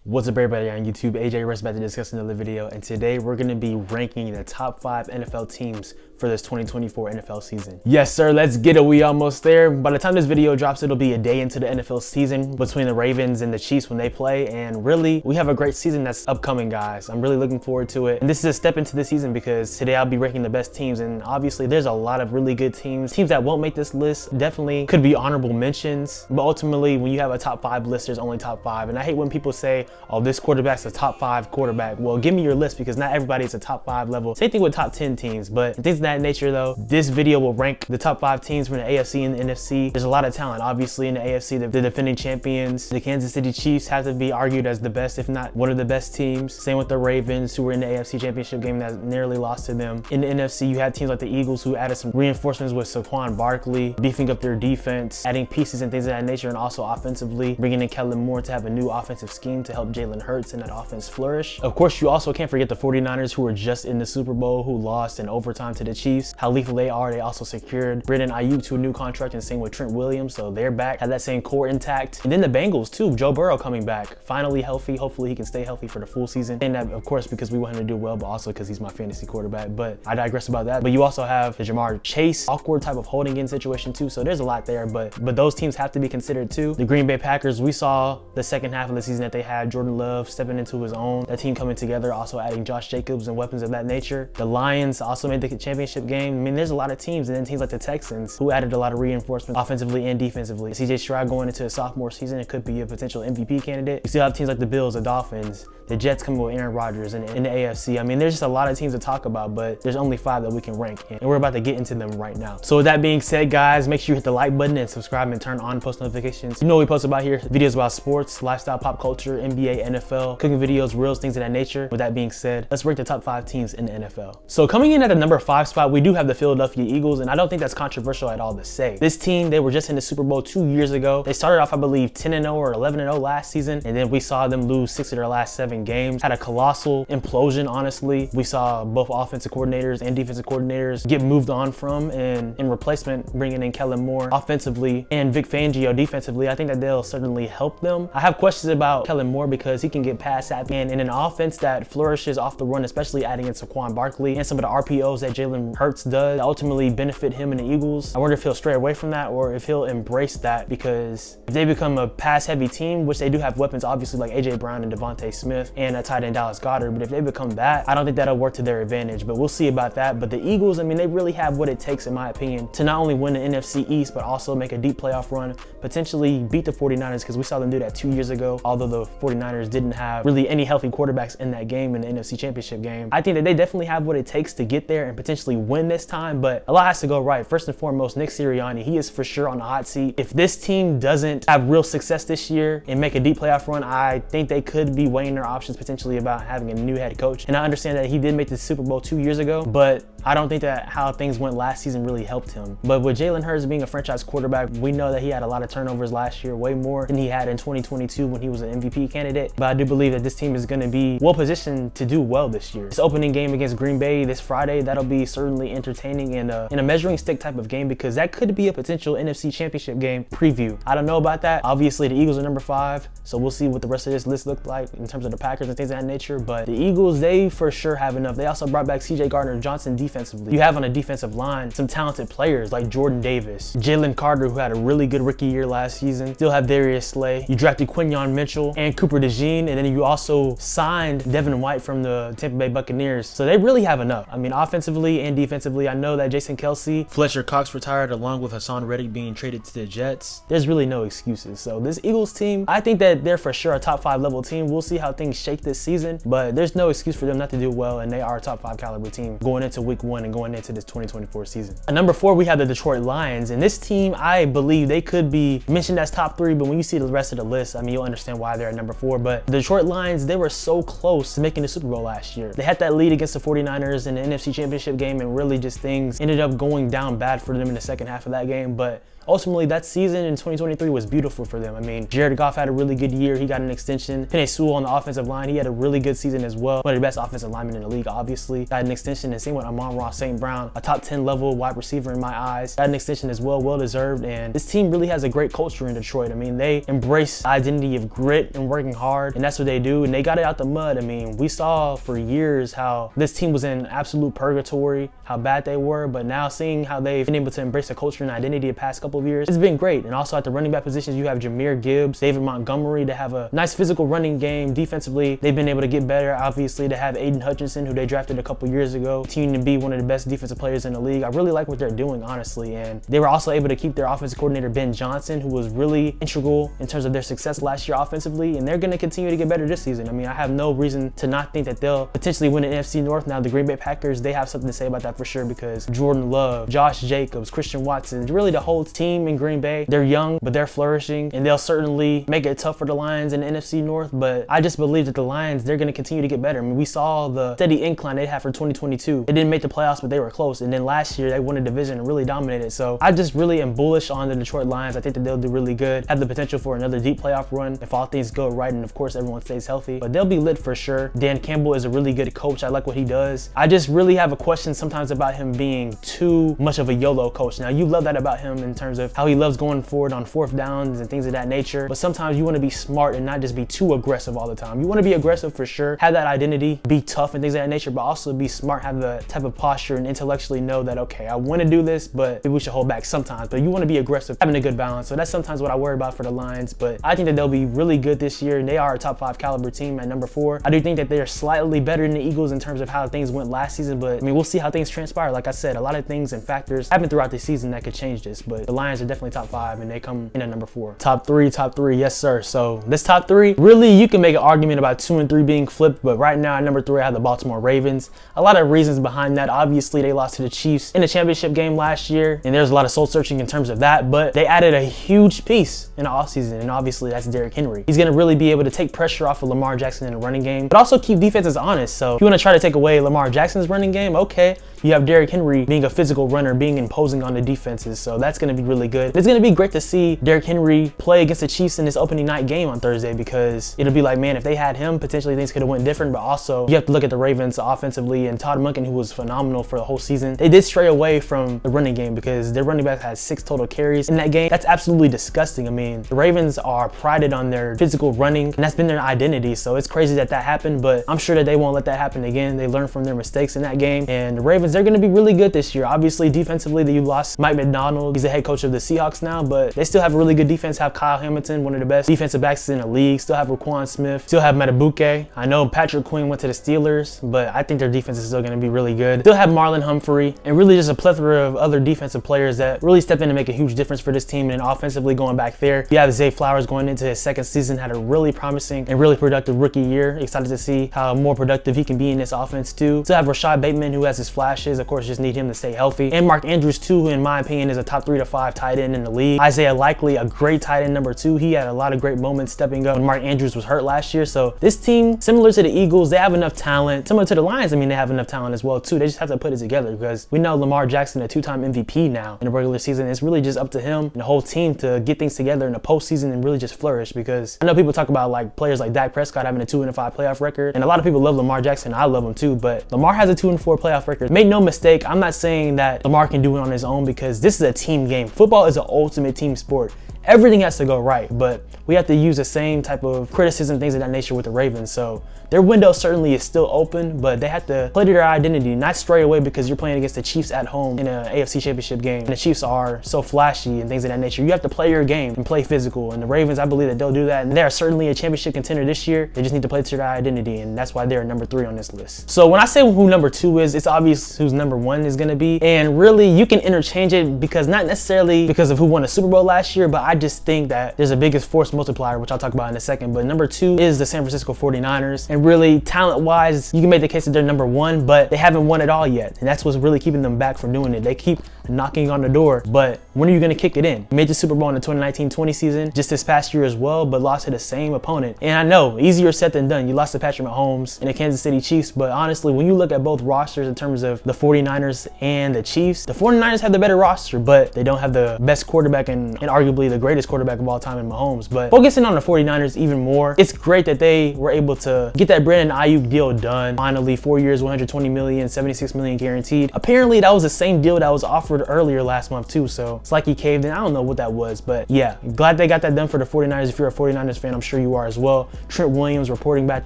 What's up everybody on YouTube, AJ Russ about to discuss another video, and today we're going to be ranking the top 5 NFL teams for this 2024 NFL season. Yes sir, let's get it, we almost there. By the time this video drops, it'll be a day into the NFL season between the Ravens and the Chiefs when they play, and really, we have a great season that's upcoming, guys. I'm really looking forward to it, and this is a step into the season because today I'll be ranking the best teams, and obviously there's a lot of really good teams. Teams that won't make this list definitely could be honorable mentions, but ultimately when you have a top 5 list, there's only top 5, and I hate when people say, oh, this quarterback's a top 5 quarterback. Well, give me your list because not everybody's a top 5 level. Same thing with top 10 teams, but things of that nature though, this video will rank the top 5 teams from the AFC and the NFC. There's a lot of talent, obviously in the AFC, the defending champions. The Kansas City Chiefs have to be argued as the best, if not one of the best teams. Same with the Ravens, who were in the AFC Championship game that nearly lost to them. In the NFC, you had teams like the Eagles who added some reinforcements with Saquon Barkley, beefing up their defense, adding pieces and things of that nature, and also offensively, bringing in Kellen Moore to have a new offensive scheme to help Jalen Hurts and that offense flourish. Of course, you also can't forget the 49ers, who were just in the Super Bowl, who lost in overtime to the Chiefs. How lethal they are. They also secured Brandon Ayuk to a new contract, and same with Trent Williams, so they're back, have that same core intact. And then the Bengals too, Joe Burrow coming back, finally healthy. Hopefully he can stay healthy for the full season. And that, of course, because we want him to do well, but also because he's my fantasy quarterback. But I digress about that. But you also have the Jamar Chase, awkward type of holding in situation too, so there's a lot there, but those teams have to be considered too. The Green Bay Packers, we saw the second half of the season that they had Jordan Love stepping into his own, that team coming together, also adding Josh Jacobs and weapons of that nature. The Lions also made the championship game. I mean, there's a lot of teams, and then teams like the Texans, who added a lot of reinforcements offensively and defensively. CJ Stroud going into his sophomore season, it could be a potential MVP candidate. You still have teams like the Bills, the Dolphins, the Jets coming with Aaron Rodgers in the AFC. I mean, there's just a lot of teams to talk about, but there's only 5 that we can rank, and we're about to get into them right now. So with that being said, guys, make sure you hit the like button and subscribe and turn on post notifications. You know what we post about here, videos about sports, lifestyle, pop culture, NBA, NFL, cooking videos, reels, things of that nature. With that being said, let's rank the top 5 teams in the NFL. So coming in at the number 5 spot, we do have the Philadelphia Eagles, and I don't think that's controversial at all to say. This team, they were just in the Super Bowl 2 years ago. They started off, I believe, 10-0 or 11-0 last season, and then we saw them lose 6 of their last 7 games. Had a colossal implosion, honestly. We saw both offensive coordinators and defensive coordinators get moved on from, and in replacement, bringing in Kellen Moore offensively and Vic Fangio defensively. I think that they'll certainly help them. I have questions about Kellen Moore because he can get pass happy, and in an offense that flourishes off the run, especially adding in Saquon Barkley and some of the RPOs that Jalen Hurts does, ultimately benefit him and the Eagles. I wonder if he'll stray away from that or if he'll embrace that, because if they become a pass-heavy team, which they do have weapons, obviously, like AJ Brown and Devontae Smith and a tight end Dallas Goedert, but if they become that, I don't think that'll work to their advantage, but we'll see about that. But the Eagles, I mean, they really have what it takes, in my opinion, to not only win the NFC East, but also make a deep playoff run, potentially beat the 49ers, because we saw them do that 2 years ago, although the 49ers didn't have really any healthy quarterbacks in that game, in the NFC Championship game. I think that they definitely have what it takes to get there and potentially win this time, but a lot has to go right. First and foremost, Nick Sirianni, he is for sure on the hot seat. If this team doesn't have real success this year and make a deep playoff run, I think they could be weighing their options potentially about having a new head coach. And I understand that he did make the Super Bowl 2 years ago, but I don't think that how things went last season really helped him. But with Jalen Hurts being a franchise quarterback, we know that he had a lot of turnovers last year, way more than he had in 2022 when he was an MVP candidate. But I do believe that this team is going to be well positioned to do well this year. This opening game against Green Bay this Friday, that'll be certainly entertaining and in a measuring stick type of game, because that could be a potential NFC Championship game preview. I don't know about that. Obviously, the Eagles are number 5, so we'll see what the rest of this list looks like in terms of the Packers and things of that nature. But the Eagles, they for sure have enough. They also brought back CJ Gardner-Johnson defensively. You have on a defensive line some talented players like Jordan Davis, Jalen Carter, who had a really good rookie year last season. Still have Darius Slay. You drafted Quinyon Mitchell and Cooper DeJean, and then you also signed Devin White from the Tampa Bay Buccaneers. So they really have enough. I mean, offensively and defensively. I know that Jason Kelce, Fletcher Cox retired, along with Hassan Reddick being traded to the Jets. There's really no excuses. So this Eagles team, I think that they're for sure a top 5 level team. We'll see how things shake this season, but there's no excuse for them not to do well, and they are a top 5 caliber team going into week 1 and going into this 2024 season. At number 4, we have the Detroit Lions, and this team, I believe they could be mentioned as top 3, but when you see the rest of the list, I mean, you'll understand why they're at number 4. But the Detroit Lions, they were so close to making the Super Bowl last year. They had that lead against the 49ers in the NFC Championship game, and really just things ended up going down bad for them in the second half of that game. But ultimately that season in 2023 was beautiful for them. I mean, Jared Goff had a really good year. He got an extension. Penei Sewell on the offensive line, he had a really good season as well. One of the best offensive linemen in the league, obviously. Got an extension, and same with Amon-Ra St. Brown, a top 10 level wide receiver in my eyes. Got an extension as well, well deserved. And this team really has a great culture in Detroit. I mean, they embrace the identity of grit and working hard, and that's what they do. And they got it out the mud. I mean, we saw for years how this team was in absolute purgatory, how bad they were, but now seeing how they've been able to embrace a culture and identity the past couple of years, it's been great. And also at the running back positions, you have Jahmyr Gibbs, David Montgomery to have a nice physical running game. Defensively, they've been able to get better. Obviously, to have Aiden Hutchinson, who they drafted a couple years ago, continuing to be one of the best defensive players in the league. I really like what they're doing, honestly. And they were also able to keep their offensive coordinator, Ben Johnson, who was really integral in terms of their success last year offensively. And they're going to continue to get better this season. I mean, I have no reason to not think that they'll potentially win an NFC North. Now, the Green Bay Packers, they have something to say about that for sure, because Jordan Love, Josh Jacobs, Christian Watson, really the whole team in Green Bay, they're young, but they're flourishing, and they'll certainly make it tough for the Lions in the NFC North. But I just believe that the Lions, they're going to continue to get better. I mean, we saw the steady incline they had for 2022. They didn't make the playoffs, but they were close. And then last year, they won a division and really dominated. So I just really am bullish on the Detroit Lions. I think that they'll do really good, have the potential for another deep playoff run if all things go right, and of course, everyone stays healthy. But they'll be lit for sure. Dan Campbell is a really good coach. I like what he does. I just really have a question sometimes about him being too much of a YOLO coach. Now, you love that about him in terms of how he loves going forward on fourth downs and things of that nature. But sometimes you want to be smart and not just be too aggressive all the time. You want to be aggressive for sure, have that identity, be tough and things of that nature, but also be smart, have the type of posture and intellectually know that, okay, I want to do this, but maybe we should hold back sometimes. But you want to be aggressive, having a good balance. So that's sometimes what I worry about for the Lions. But I think that they'll be really good this year, and they are a top 5 caliber team at number 4. I do think that they're slightly better than the Eagles in terms of how things went last season, but I mean, we'll see how things transpire. Like I said, a lot of things and factors happen throughout the season that could change this, but the Lions are definitely top 5, and they come in at number 4. Top three, yes sir. So this top 3, really you can make an argument about 2 and 3 being flipped, but right now at number 3 I have the Baltimore Ravens. A lot of reasons behind that. Obviously, they lost to the Chiefs in the championship game last year, and there's a lot of soul searching in terms of that, but they added a huge piece in the offseason, and obviously that's Derrick Henry. He's going to really be able to take pressure off of Lamar Jackson in the running game, but also keep defenses honest. So if you want to try to take away Lamar Jackson's running game, okay, you have Derrick Henry being a physical runner, being imposing on the defenses, so that's going to be really good. It's going to be great to see Derrick Henry play against the Chiefs in this opening night game on Thursday, because it'll be like, man, if they had him, potentially things could have went different. But also, you have to look at the Ravens offensively, and Todd Monken, who was phenomenal for the whole season. They did stray away from the running game because their running back had 6 total carries in that game. That's absolutely disgusting. I mean, the Ravens are prided on their physical running, and that's been their identity, so it's crazy that that happened, but I'm sure that they won't let that happen again. They learned from their mistakes in that game, and the Ravens, they're going to be really good this year. Obviously, defensively, you lost Mike McDonald. He's the head coach of the Seahawks now, but they still have a really good defense. Have Kyle Hamilton, one of the best defensive backs in the league. Still have Roquan Smith. Still have Matabuke. I know Patrick Queen went to the Steelers, but I think their defense is still going to be really good. Still have Marlon Humphrey, and really just a plethora of other defensive players that really step in to make a huge difference for this team. And offensively, going back there, you have Zay Flowers going into his 2nd season, had a really promising and really productive rookie year. Excited to see how more productive he can be in this offense too. Still have Rashad Bateman, who has his flashes. Of course, just need him to stay healthy. And Mark Andrews too, who in my opinion is a top 3 to 5 tight end in the league. Isaiah Likely, a great tight end number 2. He had a lot of great moments stepping up when Mark Andrews was hurt last year. So this team, similar to the Eagles, they have enough talent. Similar to the Lions, I mean, they have enough talent as well too. They just have to put it together, because we know Lamar Jackson, a 2-time MVP now in the regular season. It's really just up to him and the whole team to get things together in the postseason and really just flourish, because I know people talk about like players like Dak Prescott having a 2-5 playoff record, and a lot of people love Lamar Jackson. I love him too, but Lamar has a 2-4 playoff record. Make no mistake, I'm not saying that Lamar can do it on his own, because this is a team game. Football is an ultimate team sport. Everything has to go right, but we have to use the same type of criticism, things of that nature with the Ravens. So their window certainly is still open, but they have to play to their identity, not stray away because you're playing against the Chiefs at home in an AFC Championship game, and the Chiefs are so flashy and things of that nature. You have to play your game and play physical, and the Ravens, I believe that they'll do that, and they're certainly a championship contender this year. They just need to play to their identity, and that's why they're number 3 on this list. So when I say who number 2 is, it's obvious who's number 1 is going to be, and really you can interchange it, because not necessarily because of who won the Super Bowl last year, but I just think that there's a biggest force multiplier, which I'll talk about in a second. But number 2 is the San Francisco 49ers, and really talent-wise, you can make the case that they're number 1, but they haven't won it all yet, and that's what's really keeping them back from doing it. They keep knocking on the door, but when are you going to kick it in? You made the Super Bowl in the 2019-20 season just this past year as well, but lost to the same opponent. And I know, easier said than done. You lost to Patrick Mahomes and the Kansas City Chiefs, but honestly, when you look at both rosters in terms of the 49ers and the Chiefs, the 49ers have the better roster, but they don't have the best quarterback and arguably the greatest quarterback of all time in Mahomes. But focusing on the 49ers even more, it's great that they were able to get that Brandon Ayuk deal done. Finally, 4 years, 120 million, 76 million guaranteed. Apparently, that was the same deal that was offered earlier last month too, so it's like he caved in. I don't know what that was, but yeah, glad they got that done for the 49ers. If you're a 49ers fan, I'm sure you are as well. Trent Williams reporting back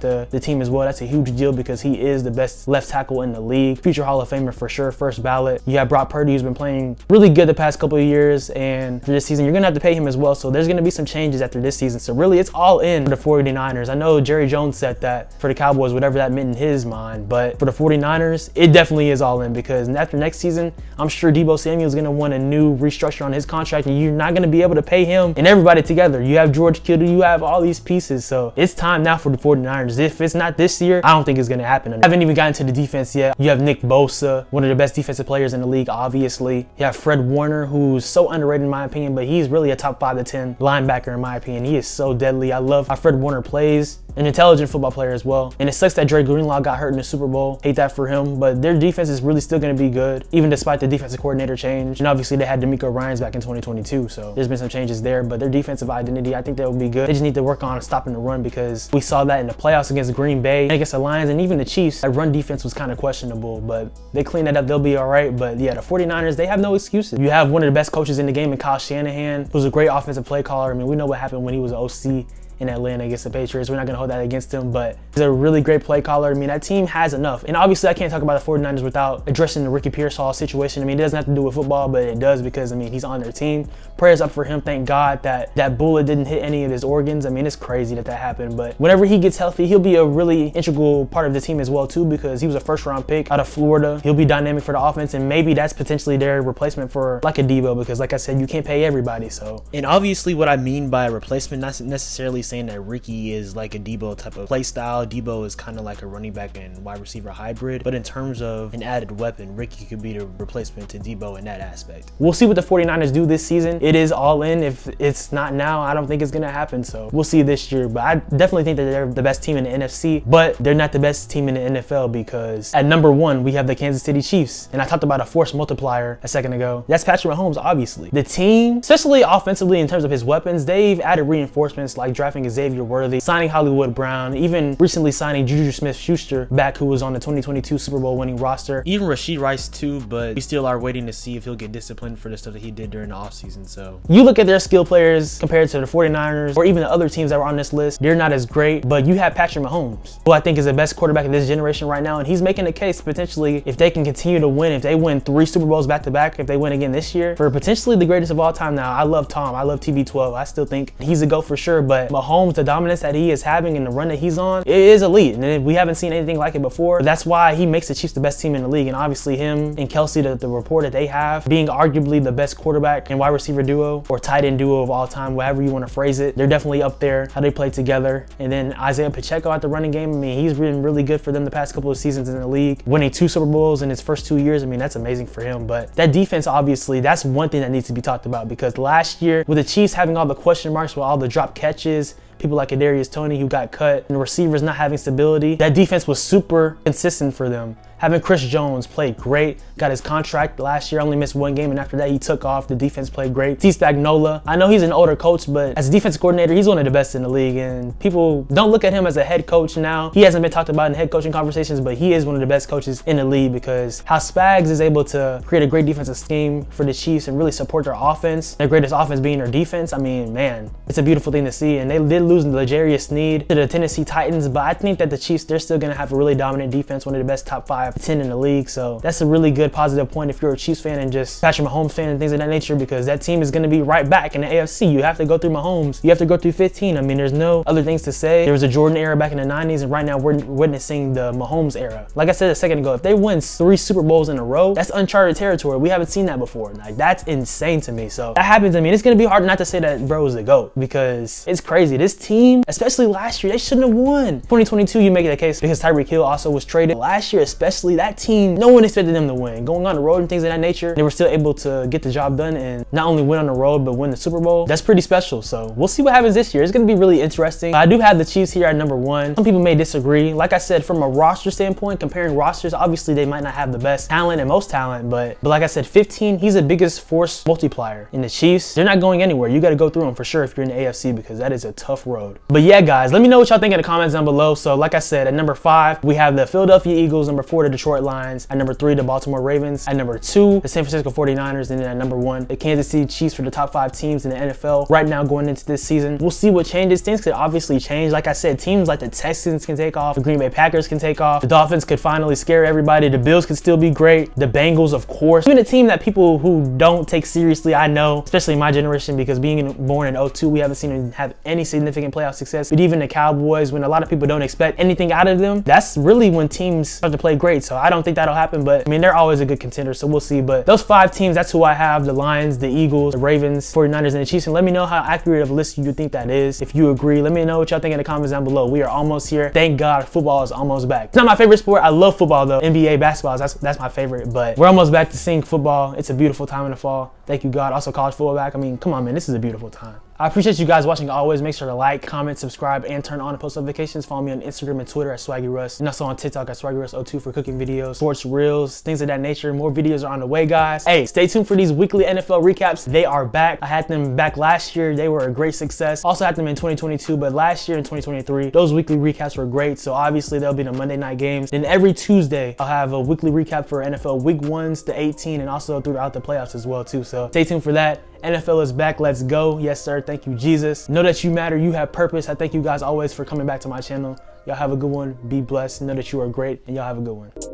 to the team as well. That's a huge deal because he is the best left tackle in the league. Future Hall of Famer for sure, first ballot. You have Brock Purdy, who's been playing really good the past couple of years, and for this season, you're gonna have to pay him as well, so there's gonna be some changes after this season. So really, it's all in for the 49ers. I know Jerry Jones said that for the Cowboys, whatever that meant in his mind, but for the 49ers, it definitely is all in because after next season, I'm sure Deebo Samuel is gonna want a new restructure on his contract, and you're not gonna be able to pay him and everybody together. You have George Kittle, you have all these pieces, so it's time now for the 49ers. If it's not this year, I don't think it's gonna happen. I haven't even gotten to the defense yet. You have Nick Bosa, one of the best defensive players in the league, obviously. You have Fred Warner, who's so underrated in my opinion, but he's really a top 5 to 10 linebacker in my opinion. He is so deadly. I love how Fred Warner plays. An intelligent football player as well. And it sucks that Dre Greenlaw got hurt in the Super Bowl. Hate that for him, but their defense is really still going to be good, even despite the defensive coordinator change. And obviously they had D'Amico Ryans back in 2022, so there's been some changes there, but their defensive identity, I think that will be good. They just need to work on stopping the run because we saw that in the playoffs against Green Bay, and against the Lions, and even the Chiefs. That run defense was kind of questionable, but they clean that up, they'll be all right. But yeah, the 49ers, they have no excuses. You have one of the best coaches in the game in Kyle Shanahan, who's a great offensive play caller. I mean, we know what happened when he was an OC in Atlanta against the Patriots. We're not going to hold that against him, but he's a really great play caller. I mean, that team has enough. And obviously, I can't talk about the 49ers without addressing the Ricky Pearsall situation. I mean, it doesn't have to do with football, but it does because, I mean, he's on their team. Prayers up for him. Thank God that that bullet didn't hit any of his organs. I mean, it's crazy that happened, but whenever he gets healthy, he'll be a really integral part of the team as well, too, because he was a first-round pick out of Florida. He'll be dynamic for the offense, and maybe that's potentially their replacement for like a Deebo, because like I said, you can't pay everybody, so. And obviously, what I mean by a replacement, not necessarily saying that Ricky is like a Deebo type of play style. Deebo is kind of like a running back and wide receiver hybrid, but in terms of an added weapon, Ricky could be the replacement to Deebo in that aspect. We'll see what the 49ers do this season. It is all in. If it's not now, I don't think it's gonna happen, so we'll see this year. But I definitely think that they're the best team in the NFC, but they're not the best team in the NFL because at number 1 we have the Kansas City Chiefs, and I talked about a force multiplier a second ago. That's Patrick Mahomes, obviously. The team, especially offensively in terms of his weapons, they've added reinforcements like drafting Xavier Worthy, signing Hollywood Brown, even recently signing Juju Smith-Schuster back, who was on the 2022 Super Bowl winning roster. Even Rashee Rice too, but we still are waiting to see if he'll get disciplined for the stuff that he did during the offseason. So you look at their skill players compared to the 49ers or even the other teams that were on this list, they're not as great, but you have Patrick Mahomes, who I think is the best quarterback of this generation right now, and he's making a case potentially if they can continue to win, if they win 3 Super Bowls back to back, if they win again this year, for potentially the greatest of all time. Now, I love Tom, I love TB12, I still think he's a GOAT for sure, but Mahomes, the dominance that he is having and the run that he's on, it is elite, and we haven't seen anything like it before. That's why he makes the Chiefs the best team in the league, and obviously him and Kelsey, the rapport that they have, being arguably the best quarterback and wide receiver duo or tight end duo of all time, whatever you want to phrase it, they're definitely up there, how they play together. And then Isaiah Pacheco at the running game, I mean, he's been really good for them the past couple of seasons in the league, winning 2 Super Bowls in his first 2 years. I mean, that's amazing for him. But that defense, obviously, that's one thing that needs to be talked about, because last year with the Chiefs having all the question marks with all the drop catches, people like Kadarius Toney who got cut, and the receivers not having stability, that defense was super consistent for them. Having Chris Jones played great, got his contract last year, only missed 1 game, and after that he took off. The defense played great. Steve Spagnuolo, I know he's an older coach, but as a defensive coordinator, he's one of the best in the league, and people don't look at him as a head coach now. He hasn't been talked about in head coaching conversations, but he is one of the best coaches in the league, because how Spags is able to create a great defensive scheme for the Chiefs and really support their offense, their greatest offense being their defense. I mean, man, it's a beautiful thing to see. And they did lose L'Jarius Sneed to the Tennessee Titans, but I think that the Chiefs, they're still going to have a really dominant defense, one of the best top 5 to 10 in the league. So that's a really good positive point if you're a Chiefs fan and just Patrick Mahomes fan and things of that nature, because that team is going to be right back in the AFC. You have to go through Mahomes. You have to go through 15. I mean, there's no other things to say. There was a Jordan era back in the 90s, and right now we're witnessing the Mahomes era. Like I said a second ago, if they win 3 Super Bowls in a row, that's uncharted territory. We haven't seen that before. Like, that's insane to me. So that happens. I mean, it's going to be hard not to say that bro is the GOAT, because it's crazy. this team, especially last year, they shouldn't have won. 2022, you make it a case because Tyreek Hill also was traded. Last year, especially, that team, no one expected them to win. Going on the road and things of that nature, they were still able to get the job done and not only win on the road, but win the Super Bowl. That's pretty special. So we'll see what happens this year. It's going to be really interesting. I do have the Chiefs here at number 1. Some people may disagree. Like I said, from a roster standpoint, comparing rosters, obviously they might not have the best talent and most talent, but like I said, 15, he's the biggest force multiplier. In the Chiefs, they're not going anywhere. You got to go through them for sure if you're in the AFC, because that is a tough road. But yeah, guys, let me know what y'all think in the comments down below. So like I said, at number 5, we have the Philadelphia Eagles. Number 4, the Detroit Lions. At number 3, the Baltimore Ravens. At number 2, the San Francisco 49ers. And then at number 1, the Kansas City Chiefs for the top 5 teams in the NFL right now going into this season. We'll see what changes. Things could obviously change. Like I said, teams like the Texans can take off. The Green Bay Packers can take off. The Dolphins could finally scare everybody. The Bills could still be great. The Bengals, of course. Even a team that people who don't take seriously, I know, especially my generation, because being born in 02, we haven't seen them have any significant playoff success. But even the Cowboys, when a lot of people don't expect anything out of them, that's really when teams start to play great. So I don't think that'll happen, but I mean, they're always a good contender, so we'll see. But those 5 teams, that's who I have: the Lions, the Eagles, the Ravens, 49ers, and the Chiefs. And let me know how accurate of a list you think that is. If you agree, let me know what y'all think in the comments down below. We are almost here. Thank God football is almost back. It's not my favorite sport. I love football though. NBA basketball, that's my favorite, but we're almost back to seeing football. It's a beautiful time in the fall. Thank you, God. Also college football back. I mean, come on, man, this is a beautiful time. I appreciate you guys watching always. Make sure to like, comment, subscribe, and turn on post notifications. Follow me on Instagram and Twitter at SwaggyRuss, and also on TikTok at SwaggyRuss02 for cooking videos, sports reels, things of that nature. More videos are on the way, guys. Hey, stay tuned for these weekly NFL recaps. They are back. I had them back last year. They were a great success. Also had them in 2022, but last year in 2023, those weekly recaps were great. So obviously they'll be the Monday night games. Then every Tuesday, I'll have a weekly recap for NFL week 1s to 18, and also throughout the playoffs as well too. So stay tuned for that. NFL is back. Let's go. Yes, sir. Thank you, Jesus. Know that you matter. You have purpose. I thank you guys always for coming back to my channel. Y'all have a good one. Be blessed. Know that you are great, and y'all have a good one.